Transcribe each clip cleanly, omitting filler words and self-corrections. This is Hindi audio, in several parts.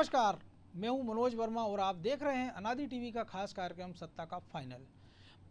नमस्कार, मैं हूं मनोज वर्मा और आप देख रहे हैं अनादि टीवी का खास कार्यक्रम सत्ता का फाइनल।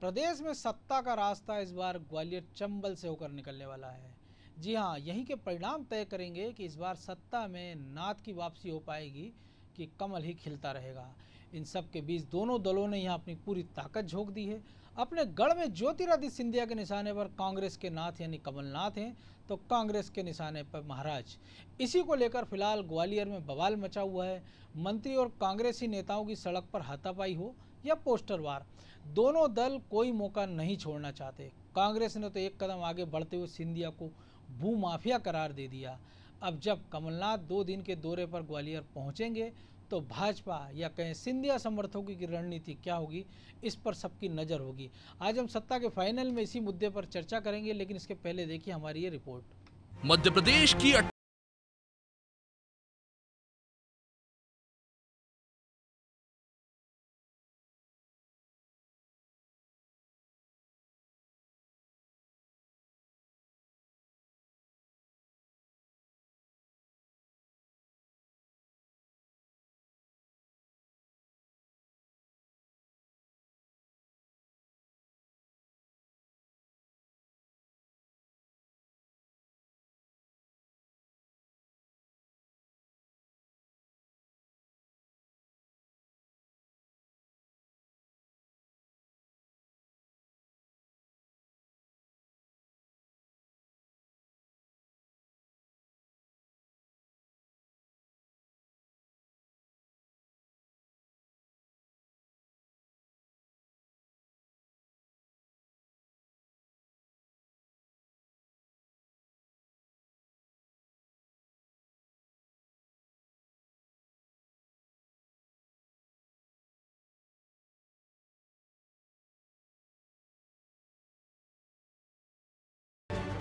प्रदेश में सत्ता का रास्ता इस बार ग्वालियर चंबल से होकर निकलने वाला है। जी हां, यहीं के परिणाम तय करेंगे कि इस बार सत्ता में नाथ की वापसी हो पाएगी कि कमल ही खिलता रहेगा। इन सब के बीच दोनों दलों ने यहां अपनी पूरी ताकत झोंक दी है। अपने गढ़ में ज्योतिरादित्य सिंधिया के निशाने पर कांग्रेस के नाथ यानी कमलनाथ हैं, तो कांग्रेस के निशाने पर महाराज। इसी को लेकर फिलहाल ग्वालियर में बवाल मचा हुआ है। मंत्री और कांग्रेसी नेताओं की सड़क पर हाथापाई हो या पोस्टर वार, दोनों दल कोई मौका नहीं छोड़ना चाहते। कांग्रेस ने तो एक कदम आगे बढ़ते हुए सिंधिया को भूमाफिया करार दे दिया। अब जब कमलनाथ 2 दिन के दौरे पर ग्वालियर पहुंचेंगे तो भाजपा या कहें सिंधिया समर्थकों की रणनीति क्या होगी, इस पर सबकी नज़र होगी। आज हम सत्ता के फाइनल में इसी मुद्दे पर चर्चा करेंगे, लेकिन इसके पहले देखिए हमारी ये रिपोर्ट। मध्य प्रदेश की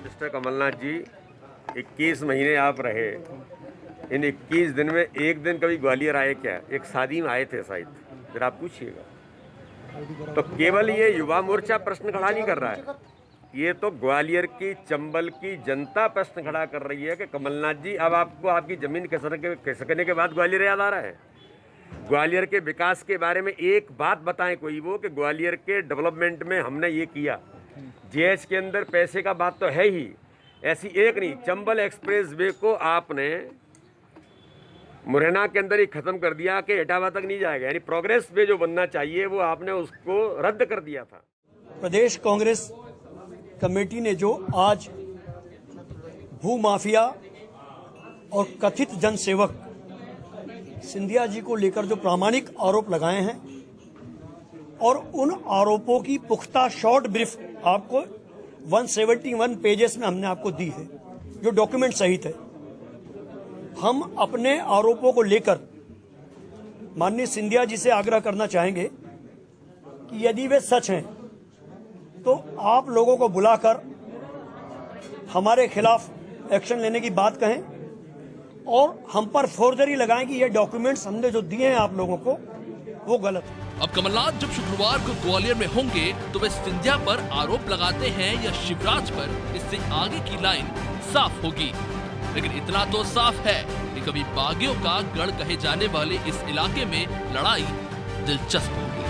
मिस्टर कमलनाथ जी, 21 महीने आप रहे। इन 21 दिन में एक दिन कभी ग्वालियर आए क्या? एक शादी में आए थे शायद, फिर आप पूछिएगा। तो केवल ये युवा मोर्चा प्रश्न खड़ा नहीं कर रहा है, ये तो ग्वालियर की चंबल की जनता प्रश्न खड़ा कर रही है कि कमलनाथ जी, अब आपको आपकी जमीन खिसकने के बाद ग्वालियर याद आ रहा है? ग्वालियर के विकास के बारे में एक बात बताएं कोई वो, कि ग्वालियर के डेवलपमेंट में हमने ये किया। जेएच के अंदर पैसे का बात तो है ही, ऐसी एक नहीं, चंबल एक्सप्रेस वे को आपने मुरैना के अंदर ही खत्म कर दिया कि इटावा तक नहीं जाएगा, यानी प्रोग्रेस वे जो बनना चाहिए वो आपने उसको रद्द कर दिया था। प्रदेश कांग्रेस कमेटी ने जो आज भूमाफिया और कथित जनसेवक सिंधिया जी को लेकर जो प्रामाणिक आरोप लगाए हैं और उन आरोपों की पुख्ता शॉर्ट ब्रीफ आपको 171 पेजेस में हमने आपको दी है, जो डॉक्यूमेंट सहित है। हम अपने आरोपों को लेकर माननीय सिंधिया जी से आग्रह करना चाहेंगे कि यदि वे सच हैं तो आप लोगों को बुलाकर हमारे खिलाफ एक्शन लेने की बात कहें और हम पर फोर्जरी लगाएं कि ये डॉक्यूमेंट्स हमने जो दिए हैं आप लोगों को वो गलत है। अब कमलनाथ जब शुक्रवार को ग्वालियर में होंगे तो वे सिंधिया पर आरोप लगाते हैं या शिवराज पर, इससे आगे की लाइन साफ होगी। लेकिन इतना तो साफ है कि कभी बागियों का गढ़ कहे जाने वाले इस इलाके में लड़ाई दिलचस्प होगी।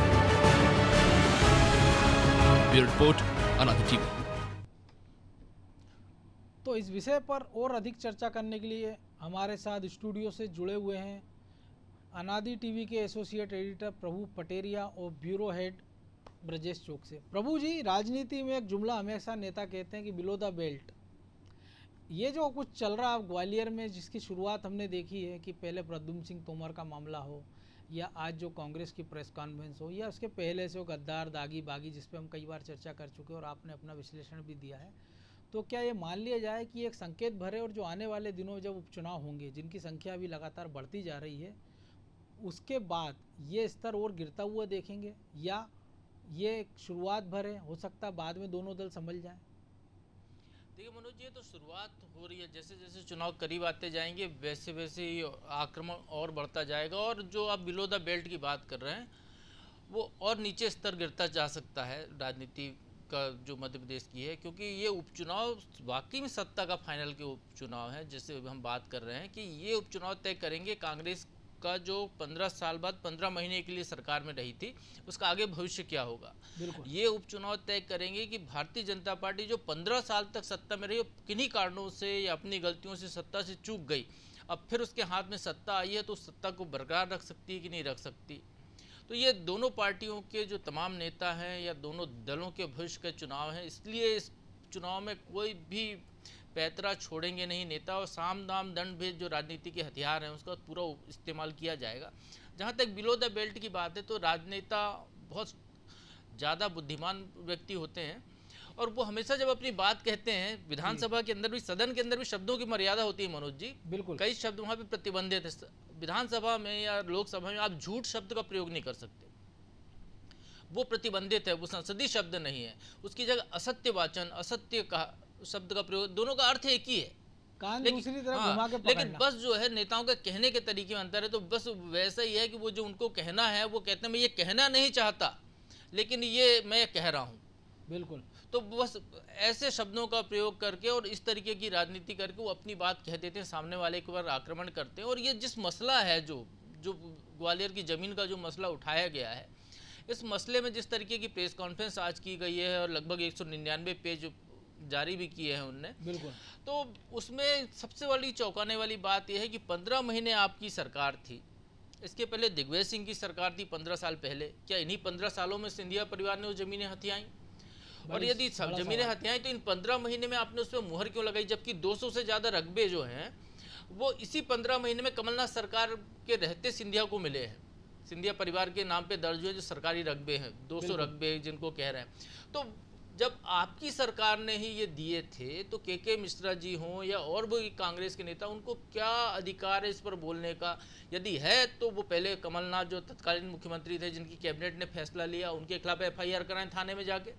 ब्यूरो रिपोर्ट, अनादि टीवी। तो इस विषय पर और अधिक चर्चा करने के लिए हमारे साथ स्टूडियो से जुड़े हुए हैं अनादि टीवी के एसोसिएट एडिटर प्रभु पटेरिया और ब्यूरो हेड ब्रजेश चौक से। प्रभु जी, राजनीति में एक जुमला हमेशा नेता कहते हैं कि बिलो द बेल्ट। ये जो कुछ चल रहा है ग्वालियर में, जिसकी शुरुआत हमने देखी है कि पहले प्रद्युम्न सिंह तोमर का मामला हो या आज जो कांग्रेस की प्रेस कॉन्फ्रेंस हो या उसके पहले से हो गद्दार दागी बागी, जिस पे हम कई बार चर्चा कर चुके हैं और आपने अपना विश्लेषण भी दिया है, तो क्या ये मान लिया जाए कि एक संकेत भरे और जो आने वाले दिनों जब उपचुनाव होंगे, जिनकी संख्या अभी लगातार बढ़ती जा रही है, उसके बाद ये स्तर और गिरता हुआ देखेंगे, या ये एक शुरुआत भर है, हो सकता है बाद में दोनों दल संभल जाएं? देखिए मनोज जी, तो शुरुआत हो रही है, जैसे जैसे चुनाव करीब आते जाएंगे वैसे वैसे ही आक्रमण और बढ़ता जाएगा। और जो आप बिलो द बेल्ट की बात कर रहे हैं वो और नीचे स्तर गिरता जा सकता है राजनीति का जो मध्य प्रदेश की है, क्योंकि ये उपचुनाव वाकई में सत्ता का फाइनल के उपचुनाव है। जैसे हम बात कर रहे हैं कि ये उपचुनाव तय करेंगे कांग्रेस का जो 15 साल बाद 15 महीने के लिए सरकार में रही थी, उसका आगे भविष्य क्या होगा। बिल्कुल। ये उपचुनाव तय करेंगे कि भारतीय जनता पार्टी जो 15 साल तक सत्ता में रही, किन्हीं कारणों से या अपनी गलतियों से सत्ता से चूक गई, अब फिर उसके हाथ में सत्ता आई है तो उस सत्ता को बरकरार रख सकती है कि नहीं रख सकती। तो ये दोनों पार्टियों के जो तमाम नेता हैं या दोनों दलों के भविष्य के चुनाव हैं, इसलिए इस चुनाव में कोई भी पैतरा छोड़ेंगे नहीं नेता, और साम दाम दंड भेद जो राजनीति के हथियार हैं उसका पूरा इस्तेमाल किया जाएगा। जहाँ तक बिलो द बेल्ट की बात है तो राजनेता बहुत ज़्यादा बुद्धिमान व्यक्ति होते हैं और वो हमेशा जब अपनी बात कहते हैं, विधानसभा के अंदर भी, सदन के अंदर भी शब्दों की मर्यादा होती है मनोज जी। बिल्कुल। कई शब्द वहाँ पे प्रतिबंधित है। विधानसभा में या लोकसभा में आप झूठ शब्द का प्रयोग नहीं कर सकते, वो प्रतिबंधित है, वो संसदीय शब्द नहीं है। उसकी जगह असत्य वाचन, असत्य का शब्द का प्रयोग, दोनों का अर्थ एक ही है, कान दूसरी तरफ घुमा के लेकिन पकड़ना। बस जो है नेताओं के कहने के तरीके में अंतर है। तो बस वैसा ही है कि वो जो उनको कहना है वो कहते हैं मैं ये कहना नहीं चाहता लेकिन ये मैं कह रहा हूँ। बिल्कुल। तो बस ऐसे शब्दों का प्रयोग करके और इस तरीके की राजनीति करके वो अपनी बात कह देते हैं, सामने वाले के ऊपर आक्रमण करते हैं। और ये जिस मसला है जो ग्वालियर की ज़मीन का जो मसला उठाया गया है, इस मसले में जिस तरीके की प्रेस कॉन्फ्रेंस आज की गई है और लगभग 199 पेज जारी भी किए हैं उनने, बिल्कुल। तो उसमें सबसे बड़ी चौंकाने वाली बात यह है कि 15 महीने आपकी सरकार थी, इसके पहले दिग्विजय सिंह की सरकार थी 15 साल पहले। क्या इन्हीं 15 सालों में सिंधिया परिवार ने वो ज़मीनें हथियाई? और यदि सब ज़मीनें हथियाई तो इन 15 महीने में आपने उस पर मुहर क्यों लगाई, जबकि 200 से ज़्यादा रकबे जो हैं वो इसी 15 महीने में कमलनाथ सरकार के रहते सिंधिया को मिले हैं। सिंधिया परिवार के नाम पे दर्ज हुए जो सरकारी रकबे हैं, 200 रकबे जिनको कह रहे हैं। तो जब आपकी सरकार ने ही ये दिए थे तो के मिश्रा जी हों या और भी कांग्रेस के नेता, उनको क्या अधिकार है इस पर बोलने का? यदि है तो वो पहले कमलनाथ जो तत्कालीन मुख्यमंत्री थे, जिनकी कैबिनेट ने फैसला लिया, उनके खिलाफ FIR कराएं थाने में जाके,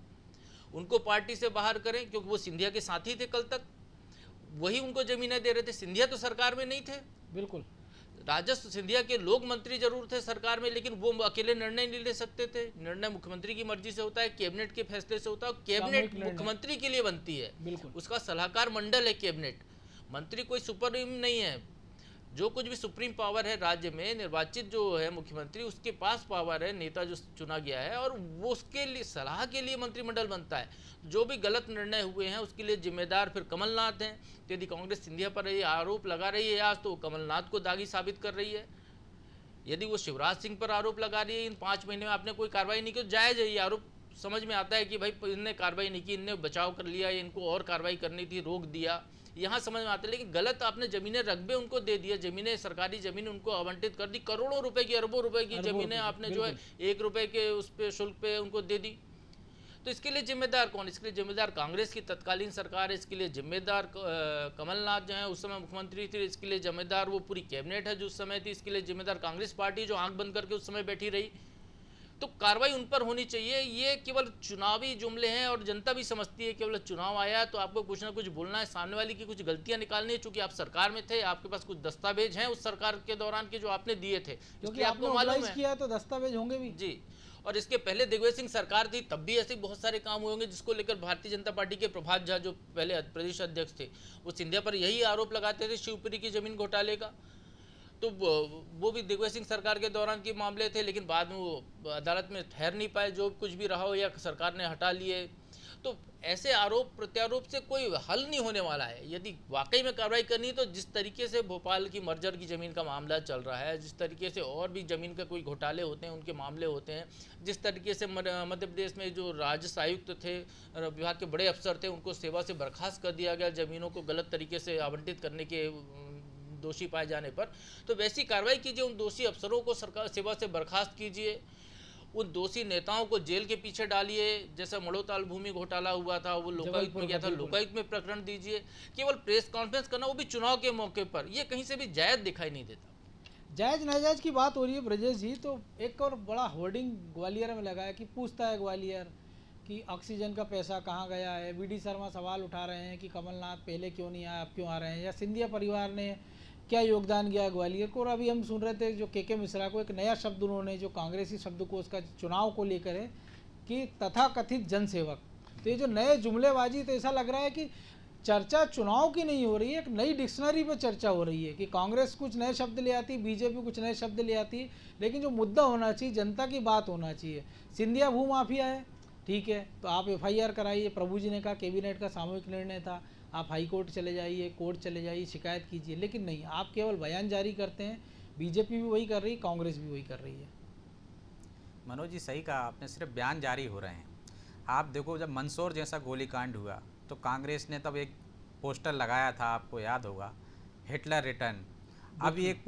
उनको पार्टी से बाहर करें, क्योंकि वो सिंधिया के साथी थे कल तक, वही उनको जमीनें दे रहे थे। सिंधिया तो सरकार में नहीं थे। बिल्कुल। राजस्व सिंधिया के लोग मंत्री जरूर थे सरकार में, लेकिन वो अकेले निर्णय नहीं ले सकते थे। निर्णय मुख्यमंत्री की मर्जी से होता है, कैबिनेट के फैसले से होता है। कैबिनेट मुख्यमंत्री के लिए बनती है, बिल्कुल। उसका सलाहकार मंडल है कैबिनेट। मंत्री कोई सुप्रीम नहीं है। जो कुछ भी सुप्रीम पावर है राज्य में, निर्वाचित जो है मुख्यमंत्री, उसके पास पावर है, नेता जो चुना गया है, और वो उसके लिए सलाह के लिए मंत्रिमंडल बनता है। जो भी गलत निर्णय हुए हैं उसके लिए जिम्मेदार फिर कमलनाथ हैं। तो यदि कांग्रेस सिंधिया पर ये आरोप लगा रही है आज, तो वो कमलनाथ को दागी साबित कर रही है। यदि वो शिवराज सिंह पर आरोप लगा रही है, इन 5 महीने में आपने कोई कार्रवाई नहीं की, जायज़ है ये आरोप, समझ में आता है कि भाई इनने कार्रवाई नहीं की, इनने बचाव कर लिया, इनको और कार्रवाई करनी थी, रोक दिया, यहाँ समझ में आता है। लेकिन गलत आपने जमीनें रकबे उनको दे दिया, जमीनें, सरकारी जमीन उनको आवंटित कर दी, करोड़ों रुपए की, अरबों रुपए की जमीनें आपने जो है 1 रुपए के उस पे शुल्क पे उनको दे दी। तो इसके लिए जिम्मेदार कौन? इसके लिए जिम्मेदार कांग्रेस की तत्कालीन सरकार है, इसके लिए जिम्मेदार कमलनाथ जो है उस समय मुख्यमंत्री थे, इसके लिए जिम्मेदार वो पूरी कैबिनेट है जो उस समय थी, इसके लिए जिम्मेदार कांग्रेस पार्टी जो आंख बंद करके उस समय बैठी रही। तो कार्रवाई उन पर होनी चाहिए। ये केवल चुनावी जुमले हैं और जनता भी समझती है केवल चुनाव आया तो आपको कुछ ना कुछ बोलना है, सामने वाले की कुछ गलतियां निकालनी है। चूंकि आप सरकार में थे, आपके पास कुछ दस्तावेज हैं उस सरकार के दौरान के जो आपने दिए थे, क्योंकि आपको मालूम है किया तो दस्तावेज होंगे भी जी। और इसके पहले दिग्विजय सिंह सरकार थी, तब भी ऐसे बहुत सारे काम हुए होंगे जिसको लेकर भारतीय जनता पार्टी के प्रभात झा जो पहले प्रदेश अध्यक्ष थे, वो सिंधिया पर यही आरोप लगाते थे शिवपुरी की जमीन घोटाले का। तो वो भी दिग्विजय सिंह सरकार के दौरान के मामले थे, लेकिन बाद में वो अदालत में ठहर नहीं पाए, जो कुछ भी रहा हो, या सरकार ने हटा लिए। तो ऐसे आरोप प्रत्यारोप से कोई हल नहीं होने वाला है। यदि वाकई में कार्रवाई करनी है तो जिस तरीके से भोपाल की मर्जर की ज़मीन का मामला चल रहा है, जिस तरीके से और भी ज़मीन का कोई घोटाले होते हैं, उनके मामले होते हैं, जिस तरीके से मध्य प्रदेश में जो राजस्व आयुक्त थे, विभाग के बड़े अफसर थे, उनको सेवा से बर्खास्त कर दिया गया ज़मीनों को गलत तरीके से आवंटित करने के दोषी पाए जाने पर, तो वैसी कार्रवाई कीजिए। उन दोषी अफसरों को सरकार सेवा से बर्खास्त कीजिए, उन दोषी नेताओं को जेल के पीछे डालिए। जैसा मड़ोताल भूमि घोटाला हुआ था, वो लोकायुक्त में गया था, लोकायुक्त में प्रकरण दीजिए। केवल प्रेस कॉन्फ्रेंस करना, वो भी चुनाव के मौके पर, ये कहीं से भी जायज़ दिखाई नहीं देता। जायज़ नाजायज़ की बात हो रही है ब्रजेश जी, तो एक और बड़ा होर्डिंग ग्वालियर में लगा है कि पूछता है ग्वालियर कि ऑक्सीजन का पैसा कहाँ गया है। BD शर्मा सवाल उठा रहे हैं कि कमलनाथ पहले क्यों नहीं आया, अब क्यों आ रहे हैं, या सिंधिया परिवार ने क्या योगदान किया ग्वालियर को। और अभी हम सुन रहे थे जो के मिश्रा को एक नया शब्द उन्होंने, जो कांग्रेसी शब्द को उसका चुनाव को लेकर है कि तथाकथित जनसेवक। तो ये जो नए जुमलेबाजी, तो ऐसा लग रहा है कि चर्चा चुनाव की नहीं हो रही है, एक नई डिक्शनरी पे चर्चा हो रही है कि कांग्रेस कुछ नए शब्द ले आती, बीजेपी कुछ नए शब्द ले आती, लेकिन जो मुद्दा होना चाहिए, जनता की बात होना चाहिए। सिंधिया भूमाफिया है, ठीक है, तो आप एफआईआर कराइए। प्रभु जी ने कहा कैबिनेट का सामूहिक निर्णय था, आप हाई कोर्ट चले जाइए, कोर्ट चले जाइए, शिकायत कीजिए, लेकिन नहीं, आप केवल बयान जारी करते हैं। बीजेपी भी वही कर रही है, कांग्रेस भी वही कर रही है। मनोज जी सही कहा आपने, सिर्फ बयान जारी हो रहे हैं। आप देखो, जब मंदसौर जैसा गोलीकांड हुआ तो कांग्रेस ने तब एक पोस्टर लगाया था, आपको याद होगा, हिटलर रिटर्न। अभी एक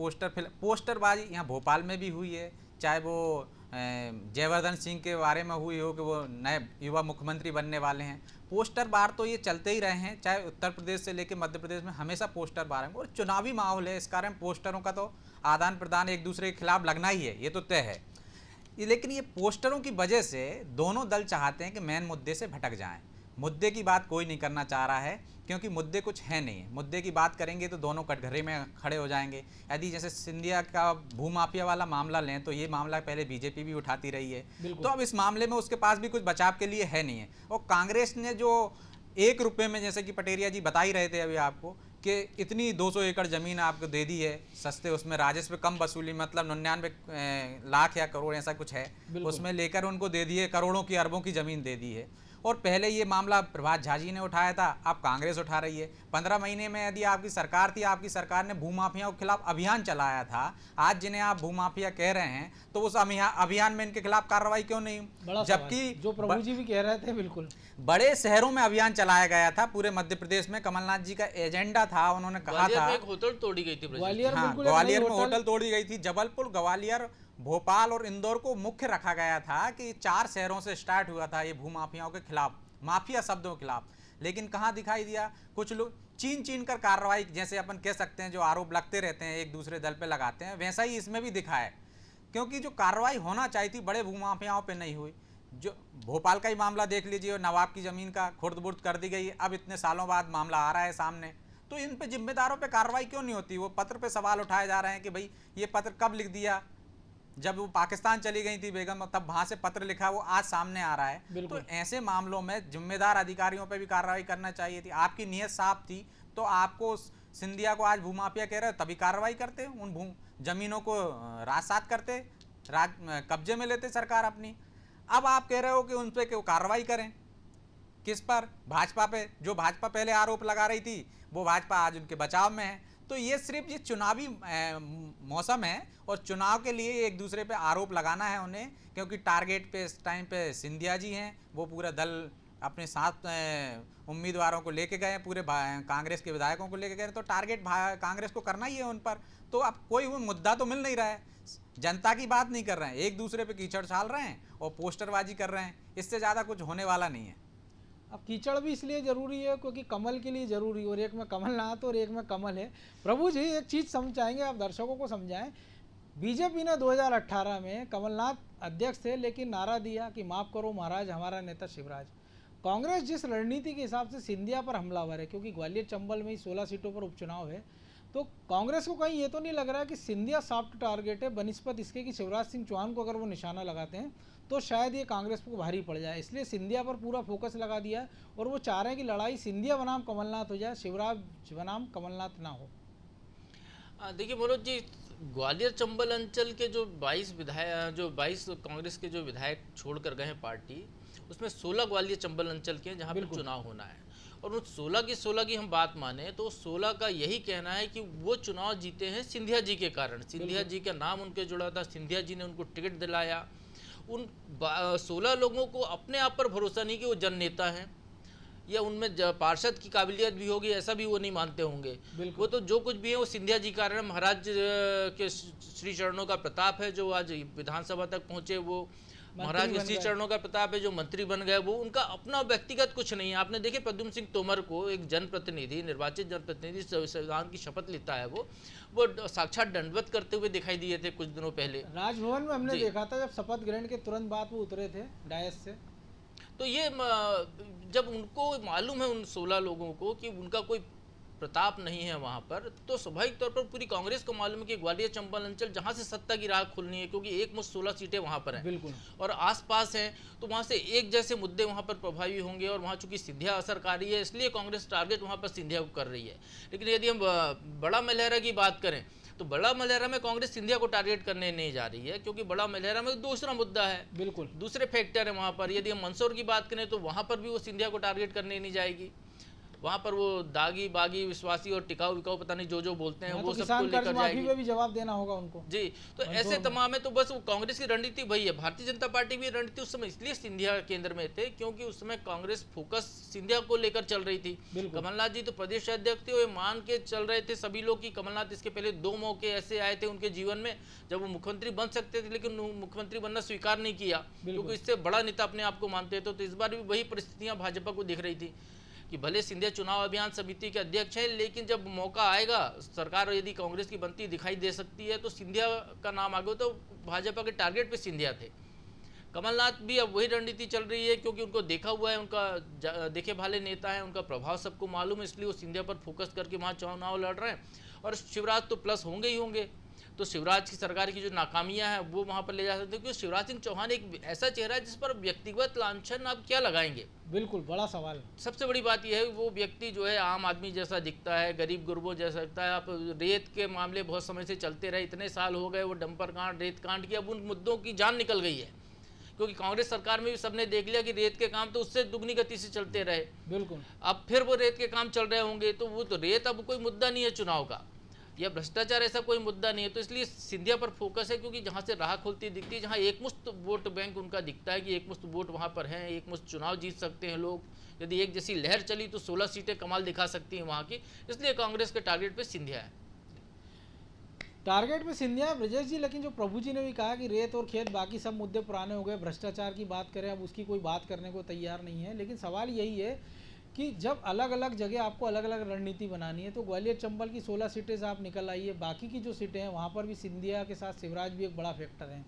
पोस्टरबाजी यहाँ भोपाल में भी हुई है, चाहे वो जयवर्धन सिंह के बारे में हुई हो कि वो नए युवा मुख्यमंत्री बनने वाले हैं। पोस्टर बार तो ये चलते ही रहे हैं, चाहे उत्तर प्रदेश से लेकर मध्य प्रदेश में हमेशा पोस्टर बार हैं, और चुनावी माहौल है, इस कारण पोस्टरों का तो आदान प्रदान एक दूसरे के खिलाफ लगना ही है, ये तो तय है। लेकिन ये पोस्टरों की वजह से दोनों दल चाहते हैं कि मेन मुद्दे से भटक जाएं। मुद्दे की बात कोई नहीं करना चाह रहा है, क्योंकि मुद्दे कुछ है नहीं। मुद्दे की बात करेंगे तो दोनों कटघरे में खड़े हो जाएंगे। यदि जैसे सिंधिया का भूमाफिया वाला मामला लें तो ये मामला पहले बीजेपी भी उठाती रही है, तो अब इस मामले में उसके पास भी कुछ बचाव के लिए है नहीं है। और कांग्रेस ने जो 1 रुपये में, जैसे कि पटेरिया जी बता ही रहे थे अभी आपको, कि इतनी 200 एकड़ ज़मीन आपको दे दी है सस्ते, उसमें राजस्व कम वसूली, मतलब 99 लाख या करोड़ ऐसा कुछ है, उसमें लेकर उनको दे दिए, करोड़ों की अरबों की ज़मीन दे दी है। और पहले ये मामला प्रभात झा जी ने उठाया था, अब कांग्रेस उठा रही है। 15 महीने में यदि आपकी सरकार थी, आपकी सरकार ने भूमाफियाओं के खिलाफ अभियान चलाया था। आज जिन्हें आप भूमाफिया कह रहे हैं, तो उस अभियान में इनके खिलाफ कार्रवाई क्यों नहीं? जबकि जो प्रभु जी भी कह रहे थे, बिल्कुल बड़े शहरों में अभियान चलाया गया था, पूरे मध्य प्रदेश में कमलनाथ जी का एजेंडा था। उन्होंने कहा था एक होटल तोड़ी गई थी, ग्वालियर ग्वालियर में होटल तोड़ी गई थी। जबलपुर, ग्वालियर, भोपाल और इंदौर को मुख्य रखा गया था कि 4 शहरों से स्टार्ट हुआ था ये भूमाफियाओं के खिलाफ, माफिया शब्दों के खिलाफ। लेकिन कहाँ दिखाई दिया? कुछ लोग चीन कर कार्रवाई, जैसे अपन कह सकते हैं, जो आरोप लगते रहते हैं एक दूसरे दल पे लगाते हैं, वैसा ही इसमें भी दिखा है। क्योंकि जो कार्रवाई होना चाहिए थी बड़े भूमाफियाओं पे नहीं हुई। जो भोपाल का ही मामला देख लीजिए, नवाब की ज़मीन का खुर्द-बुर्द कर दी गई, अब इतने सालों बाद मामला आ रहा है सामने। तो इन पे जिम्मेदारों पे कार्रवाई क्यों नहीं होती? वो पत्र पे सवाल उठाए जा रहे हैं कि भाई ये पत्र कब लिख दिया, जब वो पाकिस्तान चली गई थी बेगम, तब वहाँ से पत्र लिखा, वो आज सामने आ रहा है। तो ऐसे मामलों में जिम्मेदार अधिकारियों पे भी कार्रवाई करना चाहिए थी। आपकी नीयत साफ थी तो आपको सिंधिया को आज भूमाफिया कह रहे हो तभी कार्रवाई करते, उन जमीनों को राजसात करते, कब्जे में लेते सरकार अपनी। अब आप कह रहे हो कि उन पर कार्रवाई करें, किस पर? भाजपा पे। जो भाजपा पहले आरोप लगा रही थी वो भाजपा आज उनके बचाव में है। तो ये सिर्फ ये चुनावी मौसम है और चुनाव के लिए एक दूसरे पे आरोप लगाना है उन्हें, क्योंकि टारगेट पे इस टाइम पे सिंधिया जी हैं। वो पूरा दल अपने साथ उम्मीदवारों को लेके गए, पूरे कांग्रेस के विधायकों को लेके गए, तो टारगेट कांग्रेस को करना ही है उन पर। तो अब कोई मुद्दा तो मिल नहीं रहा है, जनता की बात नहीं कर रहे हैं, एक दूसरे पे कीचड़ छाल रहे हैं और पोस्टरबाजी कर रहे हैं। इससे ज़्यादा कुछ होने वाला नहीं है। अब कीचड़ भी इसलिए ज़रूरी है क्योंकि कमल के लिए ज़रूरी है, और एक में कमलनाथ और एक में कमल है। प्रभु जी एक चीज़ समझाएंगे, आप दर्शकों को समझाएं। बीजेपी ने 2018 में कमलनाथ अध्यक्ष थे, लेकिन नारा दिया कि माफ़ करो महाराज, हमारा नेता शिवराज। कांग्रेस जिस रणनीति के हिसाब से सिंधिया पर हमलावर है, क्योंकि ग्वालियर चंबल में ही 16 सीटों पर उपचुनाव है, तो कांग्रेस को कहीं ये तो नहीं लग रहा है कि सिंधिया सॉफ्ट टारगेट है, बनिस्पत इसके कि शिवराज सिंह चौहान को अगर वो निशाना लगाते हैं तो शायद ये कांग्रेस को भारी पड़ जाए। इसलिए सिंधिया पर पूरा फोकस लगा दिया है और वो चाह रहे हैं कि लड़ाई सिंधिया बनाम कमलनाथ हो जाए, शिवराज बनाम कमलनाथ ना हो। देखिए मनोज जी, ग्वालियर चंबल अंचल के जो 22 कांग्रेस के जो विधायक छोड़कर गए हैं पार्टी, उसमें 16 ग्वालियर चंबल अंचल के हैं जहाँ पर चुनाव होना है। और उन 16 की हम बात माने तो 16 का यही कहना है कि वो चुनाव जीते हैं सिंधिया जी के कारण। सिंधिया जी का नाम उनके जुड़ा था, सिंधिया जी ने उनको टिकट दिलाया। उन 16 लोगों को अपने आप पर भरोसा नहीं कि वो जन नेता हैं या उनमें पार्षद की काबिलियत भी होगी, ऐसा भी वो नहीं मानते होंगे। वो तो जो कुछ भी है वो सिंधिया जी कारण, महाराज के श्री चरणों का प्रताप है जो आज विधानसभा तक पहुंचे, वो महाराज के श्री चरणों का प्रताप है जो मंत्री बन गए, वो उनका अपना व्यक्तिगत कुछ नहीं है। आपने देखे प्रद्युम्न सिंह तोमर को, एक जनप्रतिनिधि, निर्वाचित जनप्रतिनिधि, संविधान की शपथ लेता है, वो साक्षात दंडवत करते हुए दिखाई दिए थे कुछ दिनों पहले राजभवन में हमने देखा था, जब शपथ ग्रहण के तुरंत बाद वो उतरे थे डायस से। तो ये जब उनको मालूम है उन 16 लोगों को कि उनका कोई प्रताप नहीं है वहां पर, तो स्वाभाविक तौर पर पूरी कांग्रेस को मालूम है कि ग्वालियर चंबल अंचल जहां से सत्ता की राह खुलनी है, क्योंकि एक मुश्त 16 सीटें वहां पर हैं बिल्कुल। और आसपास हैं, तो वहां से एक जैसे मुद्दे वहां पर प्रभावी होंगे और वहां चूंकि सिंधिया असरकारी है, इसलिए कांग्रेस टारगेट वहां पर सिंधिया को कर रही है। लेकिन यदि हम बड़ा मलहरा की बात करें तो बड़ा मलहरा में कांग्रेस सिंधिया को टारगेट करने नहीं जा रही है, क्योंकि बड़ा मलहरा में दूसरा मुद्दा है, बिल्कुल दूसरे फैक्टर है वहां पर। यदि हम मंदसौर की बात करें तो वहां पर भी वो सिंधिया को टारगेट करने नहीं जाएगी, वहां पर वो दागी बागी विश्वासी और टिकाऊ विकाऊ पता नहीं जो बोलते हैं हाँ, वो तो सबको किसान कर्ज लेकर माफी जाएगी में भी जवाब देना होगा उनको। जी। तो ऐसे तमाम है, तो बस वो कांग्रेस की रणनीति वही है। भारतीय जनता पार्टी भी रणनीति उस समय इसलिए सिंधिया केंद्र में थे क्योंकि उस समय कांग्रेस फोकस सिंधिया को लेकर चल रही थी। कमलनाथ जी तो प्रदेश अध्यक्ष थे, वो मान के चल रहे थे सभी लोग कि कमलनाथ, इसके पहले 2 मौके ऐसे आए थे उनके जीवन में जब वो मुख्यमंत्री बन सकते थे, लेकिन मुख्यमंत्री बनना स्वीकार नहीं किया क्योंकि इससे बड़ा नेता अपने आप को मानते थे। तो इस बार भी वही परिस्थितियां भाजपा को दिख रही थी कि भले सिंधिया चुनाव अभियान समिति के अध्यक्ष हैं, लेकिन जब मौका आएगा, सरकार यदि कांग्रेस की बनती दिखाई दे सकती है तो सिंधिया का नाम आगे, तो भाजपा के टारगेट पे सिंधिया थे। कमलनाथ भी अब वही रणनीति चल रही है क्योंकि उनको देखा हुआ है, उनका देखे भाले नेता है, उनका प्रभाव सबको मालूम है, इसलिए वो सिंधिया पर फोकस करके वहाँ चुनाव लड़ रहे हैं। और शिवराज तो प्लस होंगे ही होंगे, तो शिवराज की सरकार की जो नाकामियां हैं वो वहां पर ले जा सकते हैं, क्योंकि शिवराज सिंह चौहान एक ऐसा चेहरा है जिस पर व्यक्तिगत लांछन आप क्या लगाएंगे। बिल्कुल बड़ा सवाल। सबसे बड़ी बात यह है वो व्यक्ति जो है आम आदमी जैसा दिखता है, गरीब गुरबों जैसा दिखता है। आप रेत के मामले बहुत समय से चलते रहे, इतने साल हो गए, वो डंपर कांड, रेत कांड की, अब उन मुद्दों की जान निकल गई है क्योंकि कांग्रेस सरकार में भी सबने देख लिया कि रेत के काम तो उससे दुगनी गति से चलते रहे। बिल्कुल। अब फिर वो रेत के काम चल रहे होंगे, तो वो तो रेत अब कोई मुद्दा नहीं है चुनाव का, या भ्रष्टाचार ऐसा कोई मुद्दा नहीं है। तो इसलिए सिंधिया पर फोकस है क्योंकि जहां से राह खुलती दिखती है, जहां एकमुश्त वोट बैंक उनका दिखता है कि एकमुश्त वोट वहां पर है, एकमुश्त चुनाव जीत सकते हैं लोग। यदि एक जैसी लहर चली तो 16 सीटें कमाल दिखा सकती हैं वहां की, इसलिए कांग्रेस के टारगेट पे सिंधिया है। टारगेट पे सिंधिया है ब्रजेश जी, लेकिन जो प्रभु जी ने भी कहा कि रेत और खेत बाकी सब मुद्दे पुराने हो गए, भ्रष्टाचार की बात करें अब उसकी कोई बात करने को तैयार नहीं है। लेकिन सवाल यही है कि जब अलग अलग जगह आपको अलग अलग रणनीति बनानी है, तो ग्वालियर चंबल की 16 सीटें से आप निकल आइए, बाकी की जो सीटें हैं वहाँ पर भी सिंधिया के साथ शिवराज भी एक बड़ा फैक्टर है,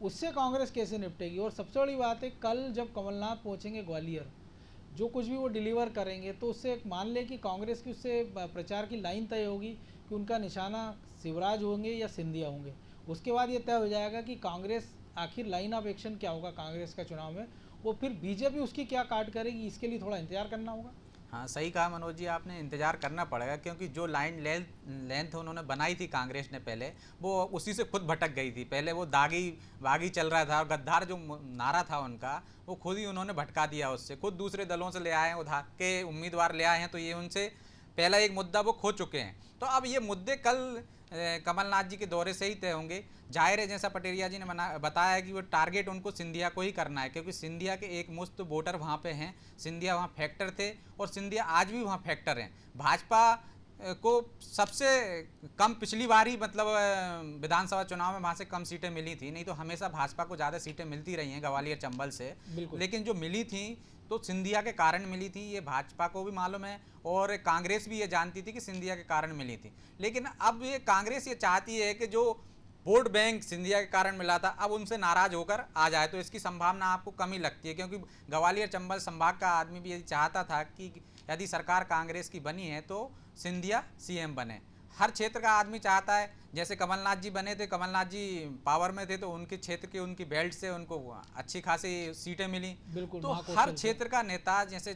उससे कांग्रेस कैसे निपटेगी। और सबसे बड़ी बात है, कल जब कमलनाथ पहुँचेंगे ग्वालियर, जो कुछ भी वो डिलीवर करेंगे तो उससे एक मान ले कि कांग्रेस की उससे प्रचार की लाइन तय होगी कि उनका निशाना शिवराज होंगे या सिंधिया होंगे। उसके बाद ये तय हो जाएगा कि कांग्रेस आखिर लाइन ऑफ एक्शन क्या होगा कांग्रेस का चुनाव में, वो फिर बीजेपी उसकी क्या काट करेगी, इसके लिए थोड़ा इंतजार करना होगा। हाँ सही कहा मनोज जी, आपने इंतजार करना पड़ेगा क्योंकि जो लाइन लेंथ उन्होंने बनाई थी कांग्रेस ने पहले, वो उसी से खुद भटक गई थी। पहले वो दागी बागी चल रहा था और गद्दार जो नारा था उनका, वो खुद ही उन्होंने भटका दिया उससे। खुद दूसरे दलों से ले आए हैं, उधार के उम्मीदवार ले आए हैं, तो ये उनसे पहला एक मुद्दा वो खो चुके हैं। तो अब ये मुद्दे कल कमलनाथ जी के दौरे से ही तय होंगे। जाहिर है, जैसा पटेरिया जी ने बताया कि वो टारगेट उनको सिंधिया को ही करना है क्योंकि सिंधिया के एक मुश्त वोटर वहाँ पे हैं। सिंधिया वहाँ फैक्टर थे और सिंधिया आज भी वहाँ फैक्टर हैं। भाजपा को सबसे कम पिछली बार ही मतलब विधानसभा चुनाव में वहाँ से कम सीटें मिली थी, नहीं तो हमेशा भाजपा को ज़्यादा सीटें मिलती रही हैं ग्वालियर चंबल से। लेकिन जो मिली थी तो सिंधिया के कारण मिली थी, ये भाजपा को भी मालूम है और कांग्रेस भी ये जानती थी कि सिंधिया के कारण मिली थी। लेकिन अब ये कांग्रेस ये चाहती है कि जो वोट बैंक सिंधिया के कारण मिला था अब उनसे नाराज होकर आ जाए, तो इसकी संभावना आपको कम ही लगती है क्योंकि ग्वालियर चंबल संभाग का आदमी भी यही चाहता था कि यदि सरकार कांग्रेस की बनी है तो सिंधिया सीएम बने। हर क्षेत्र का आदमी चाहता है, जैसे कमलनाथ जी बने थे, कमलनाथ जी पावर में थे तो उनके क्षेत्र की उनकी बेल्ट से उनको अच्छी खासी सीटें मिली। तो हर क्षेत्र का नेता जैसे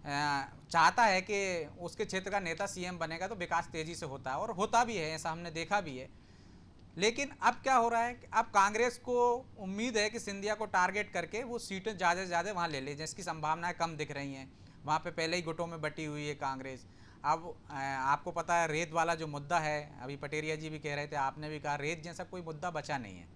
चाहता है कि उसके क्षेत्र का नेता सीएम बनेगा तो विकास तेजी से होता है और होता भी है, ऐसा हमने देखा भी है। लेकिन अब क्या हो रहा है कि अब कांग्रेस को उम्मीद है कि सिंधिया को टारगेट करके वो सीटें ज़्यादा से ज़्यादा वहाँ ले ले, जिसकी संभावनाएं कम दिख रही हैं। वहाँ पे पहले ही गुटों में बटी हुई है कांग्रेस। अब आपको पता है रेत वाला जो मुद्दा है, अभी पटेरिया जी भी कह रहे थे, आपने भी कहा, रेत जैसा कोई मुद्दा बचा नहीं है।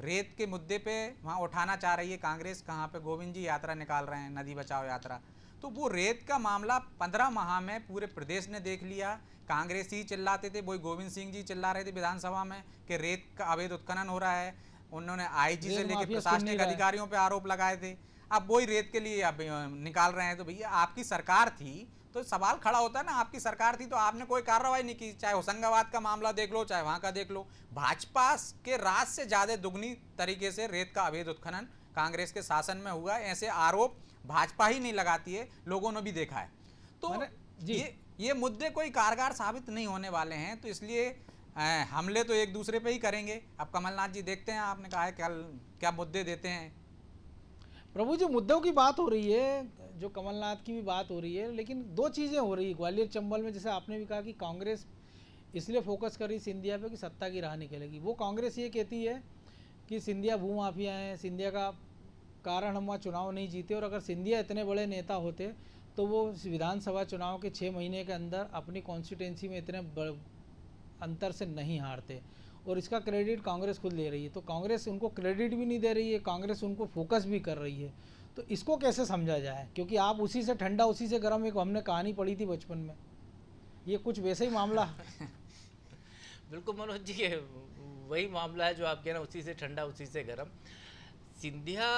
रेत के मुद्दे पे वहाँ उठाना चाह रही है कांग्रेस। कहाँ पे गोविंद जी यात्रा निकाल रहे हैं, नदी बचाओ यात्रा। तो वो रेत का मामला 15 माह में पूरे प्रदेश ने देख लिया। कांग्रेस ही चिल्लाते थे, वही गोविंद सिंह जी चिल्ला रहे थे विधानसभा में कि रेत का अवैध उत्खनन हो रहा है। उन्होंने आईजी से लेकर प्रशासनिक अधिकारियों पे आरोप लगाए थे। अब वही रेत के लिए अब निकाल रहे हैं। तो भैया आपकी सरकार थी तो सवाल खड़ा होता है ना, आपकी सरकार थी तो आपने कोई कार्रवाई नहीं की। चाहे होशंगाबाद का मामला देख लो, चाहे वहाँ का देख लो। भाजपा के राज से ज़्यादा दुगनी तरीके से रेत का अवैध उत्खनन कांग्रेस के शासन में हुआ। ऐसे आरोप भाजपा ही नहीं लगाती है, लोगों ने भी देखा है। तो ये मुद्दे कोई कारगर साबित नहीं होने वाले हैं, तो इसलिए हमले तो एक दूसरे पे ही करेंगे। अब कमलनाथ जी देखते हैं, आपने कहा है कल क्या मुद्दे देते हैं। प्रभु जी, मुद्दों की बात हो रही है, जो कमलनाथ की भी बात हो रही है, लेकिन दो चीज़ें हो रही है ग्वालियर चंबल में। जैसे आपने भी कहा कि कांग्रेस इसलिए फोकस कर रही सिंधिया पे कि सत्ता की राह निकलेगी। वो कांग्रेस ये कहती है कि सिंधिया भूमाफिया हैं, सिंधिया का कारण हम वहाँ चुनाव नहीं जीते, और अगर सिंधिया इतने बड़े नेता होते तो वो विधानसभा चुनाव के 6 महीने के अंदर अपनी कॉन्स्टिट्यूंसी में इतने अंतर से नहीं हारते। और इसका क्रेडिट कांग्रेस खुद ले रही है। तो कांग्रेस उनको क्रेडिट भी नहीं दे रही है, कांग्रेस उनको फोकस भी कर रही है। तो इसको कैसे समझा जाए? क्योंकि आप उसी से ठंडा उसी से गर्म, एक हमने कहानी पढ़ी थी बचपन में, ये कुछ वैसे ही मामला। बिल्कुल मनोज जी, ये वही मामला है जो आप कह रहे हैं, उसी से ठंडा उसी से गर्म। सिंधिया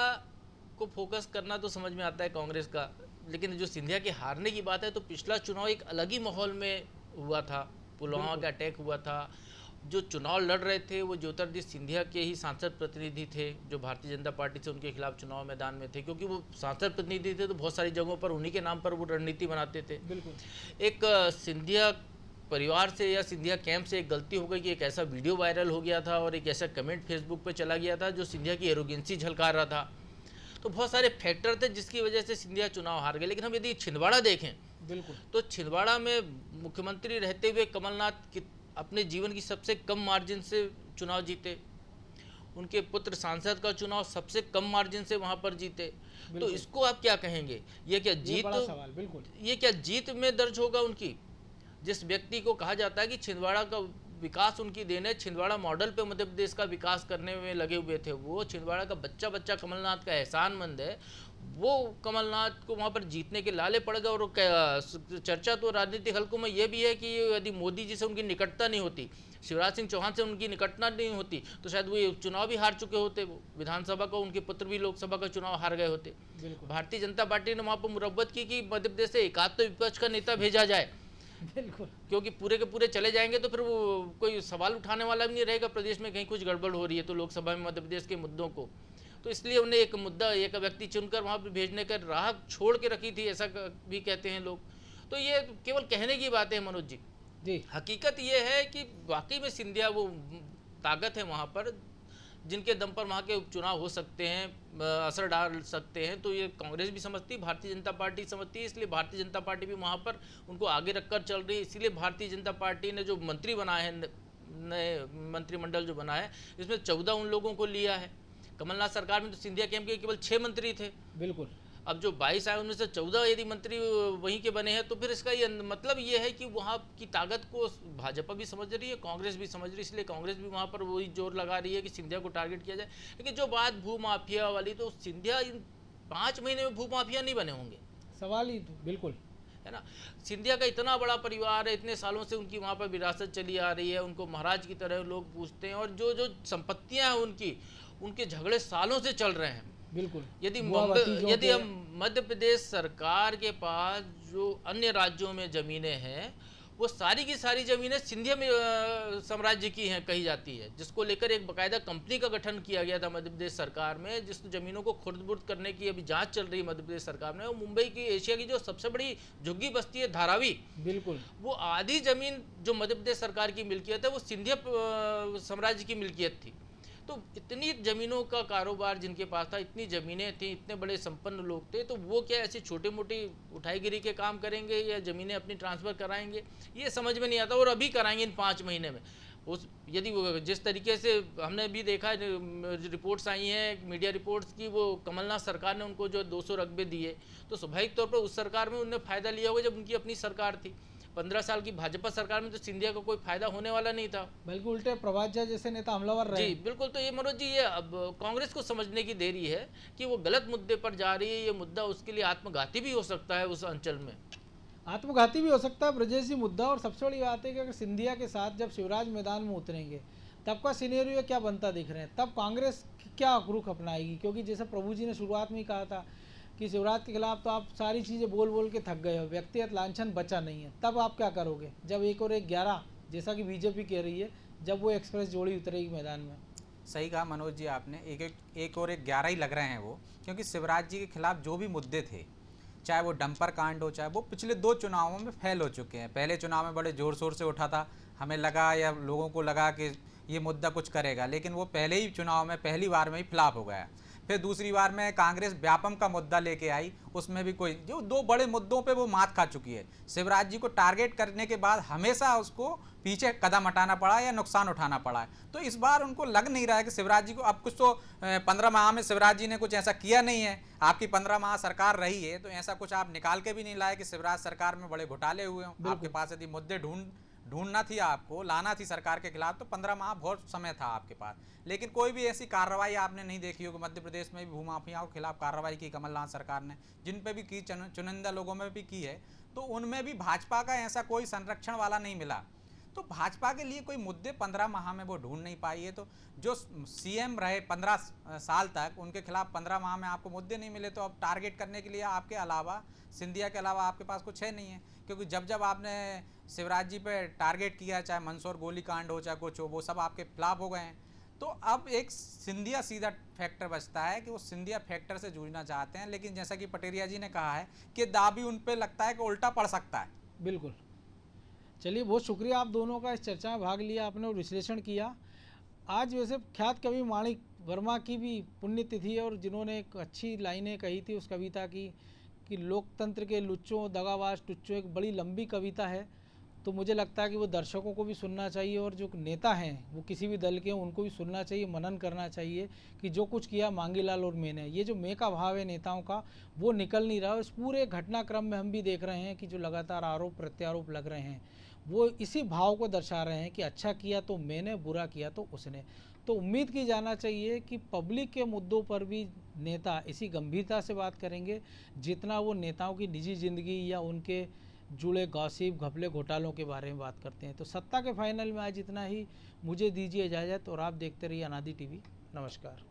को फोकस करना तो समझ में आता है कांग्रेस का, लेकिन जो सिंधिया के हारने की बात है, तो पिछला चुनाव एक अलग ही माहौल में हुआ था। पुलवामा का अटैक हुआ था। जो चुनाव लड़ रहे थे वो ज्योतिरादित्य सिंधिया के ही सांसद प्रतिनिधि थे, जो भारतीय जनता पार्टी से उनके खिलाफ चुनाव मैदान में थे। क्योंकि वो सांसद प्रतिनिधि थे तो बहुत सारी जगहों पर उन्हीं के नाम पर वो रणनीति बनाते थे। बिल्कुल। एक सिंधिया परिवार से या सिंधिया कैंप से एक गलती हो गई कि एक ऐसा वीडियो वायरल हो गया था और एक ऐसा कमेंट फेसबुक पे चला गया था जो सिंधिया की एरोगेंसी झलका रहा था। तो बहुत सारे फैक्टर थे जिसकी वजह से सिंधिया चुनाव हार गए। लेकिन हम यदि छिंदवाड़ा देखें, बिल्कुल, तो छिंदवाड़ा में मुख्यमंत्री रहते हुए कमलनाथ अपने जीवन की सबसे कम मार्जिन से चुनाव जीते। उनके पुत्र सांसद का चुनाव सबसे कम मार्जिन से वहां पर जीते। तो इसको आप क्या कहेंगे? ये क्या जीत, बड़ा सवाल, बिल्कुल, ये क्या जीत में दर्ज होगा उनकी? जिस व्यक्ति को कहा जाता है कि छिंदवाड़ा का विकास उनकी देन है, छिंदवाड़ा मॉडल पे मध्य प्रदेश का विकास करने में लगे हुए थे, वो छिंदवाड़ा का बच्चा बच्चा कमलनाथ का एहसानमंद है, वो कमलनाथ को वहाँ पर जीतने के लाले पड़ गए। और चर्चा तो राजनीतिक हलकों में ये भी है कि यदि मोदी जी से उनकी निकटता नहीं होती, शिवराज सिंह चौहान से उनकी निकटता नहीं होती, तो शायद वो ये चुनाव भी हार चुके होते। वो विधानसभा का, उनके पुत्र भी लोकसभा का चुनाव हार गए होते। भारतीय जनता पार्टी ने वहाँ पर मुरब्बत की कि मध्य प्रदेश से एकाध तो विपक्ष का नेता भेजा जाए, बिल्कुल, क्योंकि पूरे के पूरे चले जाएंगे तो फिर वो कोई सवाल उठाने वाला भी नहीं रहेगा प्रदेश में कहीं कुछ गड़बड़ हो रही है तो लोकसभा में मध्य प्रदेश के मुद्दों को। तो इसलिए उन्हें एक मुद्दा, एक व्यक्ति चुनकर वहाँ पर भेजने का राह छोड़ के रखी थी, ऐसा भी कहते हैं लोग। तो ये केवल कहने की बात है मनोज जी। हकीकत ये है कि वाकई में सिंधिया वो ताकत है वहाँ पर, जिनके दम पर वहाँ के उपचुनाव हो सकते हैं, असर डाल सकते हैं। तो ये कांग्रेस भी समझती, भारतीय जनता पार्टी समझती है, इसलिए भारतीय जनता पार्टी भी वहाँ पर उनको आगे रखकर चल रही है। इसीलिए भारतीय जनता पार्टी ने जो मंत्री बनाए हैं, नए मंत्रिमंडल जो बना है, इसमें 14 उन लोगों को लिया है। कमलनाथ सरकार में तो सिंधिया कैंप के केवल 6 मंत्री थे। बिल्कुल। अब जो 22 आए उनमें से 14 यदि मंत्री वहीं के बने हैं, तो फिर इसका ये मतलब ये है कि वहाँ की ताकत को भाजपा भी समझ रही है, कांग्रेस भी समझ रही है। इसलिए कांग्रेस भी वहाँ पर वही जोर लगा रही है कि सिंधिया को टारगेट किया जाए। लेकिन जो बात भूमाफिया वाली, तो सिंधिया इन 5 महीने में भूमाफिया नहीं बने होंगे, सवाल ही तो, बिल्कुल है ना। सिंधिया का इतना बड़ा परिवार है, इतने सालों से उनकी वहाँ पर विरासत चली आ रही है, उनको महाराज की तरह लोग पूछते हैं, और जो जो संपत्तियाँ हैं उनके झगड़े सालों से चल रहे हैं। बिल्कुल। यदि हम मध्य प्रदेश सरकार के पास जो अन्य राज्यों में जमीनें हैं, वो सारी की सारी जमीनें सिंधिया में साम्राज्य की हैं कही जाती है, जिसको लेकर एक बाकायदा कंपनी का गठन किया गया था मध्य प्रदेश सरकार में, जिस जमीनों को खुर्द-बुर्द करने की अभी जांच चल रही है मध्य प्रदेश सरकार में। और मुंबई की, एशिया की जो सबसे बड़ी झुग्गी बस्ती है धारावी, बिल्कुल, वो आधी जमीन जो मध्य प्रदेश सरकार की मिल्कियत है वो सिंधिया साम्राज्य की मिल्कियत थी। तो इतनी ज़मीनों का कारोबार जिनके पास था, इतनी ज़मीनें थी, इतने बड़े संपन्न लोग थे, तो वो क्या ऐसे छोटे मोटी उठाईगिरी के काम करेंगे या ज़मीनें अपनी ट्रांसफ़र कराएंगे? ये समझ में नहीं आता। और अभी कराएंगे इन 5 महीने में। उस यदि जिस तरीके से हमने भी देखा, रिपोर्ट्स आई हैं मीडिया रिपोर्ट्स की, वो कमलनाथ सरकार ने उनको जो 200 रकबे दिए, तो स्वाभाविक तौर पर उस सरकार में उन्होंने फ़ायदा लिया होगा जब उनकी अपनी सरकार थी। 15 साल की भाजपा सरकार में तो सिंधिया को कोई फायदा होने वाला नहीं था, बल्कि उल्टे प्रभात झा जैसे नेता हमलावर रहे। जी बिल्कुल। तो ये मनोज जी, ये अब कांग्रेस को समझने की देरी है कि वो गलत मुद्दे पर जा रही है। ये मुद्दा उसके लिए आत्मघाती भी हो सकता है, उस अंचल में आत्मघाती भी हो सकता है ब्रजेश जी मुद्दा। और सबसे बड़ी बात है कि अगर सिंधिया के साथ जब शिवराज मैदान में उतरेंगे, तब का सिनेरियो क्या बनता दिख रहे हैं, तब कांग्रेस क्या रुख अपनाएगी? क्योंकि जैसे प्रभु जी ने शुरुआत में ही कहा था कि शिवराज के खिलाफ तो आप सारी चीज़ें बोल बोल के थक गए हो, व्यक्तिगत लांछन बचा नहीं है, तब आप क्या करोगे जब 1 और 1 11, जैसा कि बीजेपी कह रही है, जब वो एक्सप्रेस जोड़ी उतरेगी मैदान में? सही कहा मनोज जी आपने, एक और एक 11 ही लग रहे हैं वो, क्योंकि शिवराज जी के खिलाफ जो भी मुद्दे थे, चाहे वो डंपर कांड हो, चाहे वो पिछले 2 चुनावों में फेल हो चुके हैं। पहले चुनाव में बड़े ज़ोर शोर से उठा था, हमें लगा या लोगों को लगा कि ये मुद्दा कुछ करेगा, लेकिन वो पहले ही चुनाव में पहली बार में ही फ्लॉप हो गया। फिर दूसरी बार में कांग्रेस व्यापम का मुद्दा लेके आई, उसमें भी कोई, जो 2 बड़े मुद्दों पे वो मात खा चुकी है। शिवराज जी को टारगेट करने के बाद हमेशा उसको पीछे कदम हटाना पड़ा या नुकसान उठाना पड़ा है। तो इस बार उनको लग नहीं रहा है कि शिवराज जी को अब कुछ तो 15 माह में शिवराज जी ने कुछ ऐसा किया नहीं है। आपकी 15 माह सरकार रही है तो ऐसा कुछ आप निकाल के भी नहीं लाए कि शिवराज सरकार में बड़े घोटाले हुए हों। आपके पास यदि मुद्दे ढूंढना थी, आपको लाना थी सरकार के खिलाफ, तो 15 माह बहुत समय था आपके पास। लेकिन कोई भी ऐसी कार्रवाई आपने नहीं देखी होगी। मध्य प्रदेश में भी भूमाफियाओं के खिलाफ कार्रवाई की कमलनाथ सरकार ने, जिन पे भी की, चुनिंदा लोगों में भी की है, तो उनमें भी भाजपा का ऐसा कोई संरक्षण वाला नहीं मिला। तो भाजपा के लिए कोई मुद्दे 15 माह में वो ढूंढ नहीं पाई है। तो जो सीएम रहे 15 साल तक, उनके खिलाफ 15 माह में आपको मुद्दे नहीं मिले, तो अब टारगेट करने के लिए आपके अलावा, सिंधिया के अलावा आपके पास कुछ है नहीं है। क्योंकि जब जब आपने शिवराज जी पे टारगेट किया, चाहे मंदसौर गोली कांड हो, चाहे कुछ हो, वो सब आपके फ्लॉप हो गए हैं। तो अब एक सिंधिया सीधा फैक्टर बचता है कि वो सिंधिया फैक्टर से जूझना चाहते हैं। लेकिन जैसा कि पटेरिया जी ने कहा है कि दाबी उन पे लगता है कि उल्टा पड़ सकता है। बिल्कुल। चलिए, बहुत शुक्रिया आप दोनों का, इस चर्चा में भाग लिया आपने और विश्लेषण किया। आज वैसे ख्यात कवि माणिक वर्मा की भी पुण्यतिथि है, और जिन्होंने एक अच्छी लाइनें कही थी उस कविता की कि लोकतंत्र के लुच्चों दगाबाज टुच्चों, एक बड़ी लंबी कविता है। तो मुझे लगता है कि वो दर्शकों को भी सुनना चाहिए, और जो नेता हैं वो किसी भी दल के हों उनको भी सुनना चाहिए, मनन करना चाहिए कि जो कुछ किया मांगीलाल और मैंने, ये जो मैं का भाव है नेताओं का वो निकल नहीं रहा। इस पूरे घटनाक्रम में हम भी देख रहे हैं कि जो लगातार आरोप प्रत्यारोप लग रहे हैं वो इसी भाव को दर्शा रहे हैं कि अच्छा किया तो मैंने, बुरा किया तो उसने। तो उम्मीद की जाना चाहिए कि पब्लिक के मुद्दों पर भी नेता इसी गंभीरता से बात करेंगे जितना वो नेताओं की निजी ज़िंदगी या उनके जुड़े गॉसिप घपले घोटालों के बारे में बात करते हैं। तो सत्ता के फाइनल में आज इतना ही। मुझे दीजिए इजाज़त, और आप देखते रहिए अनादि टीवी। नमस्कार।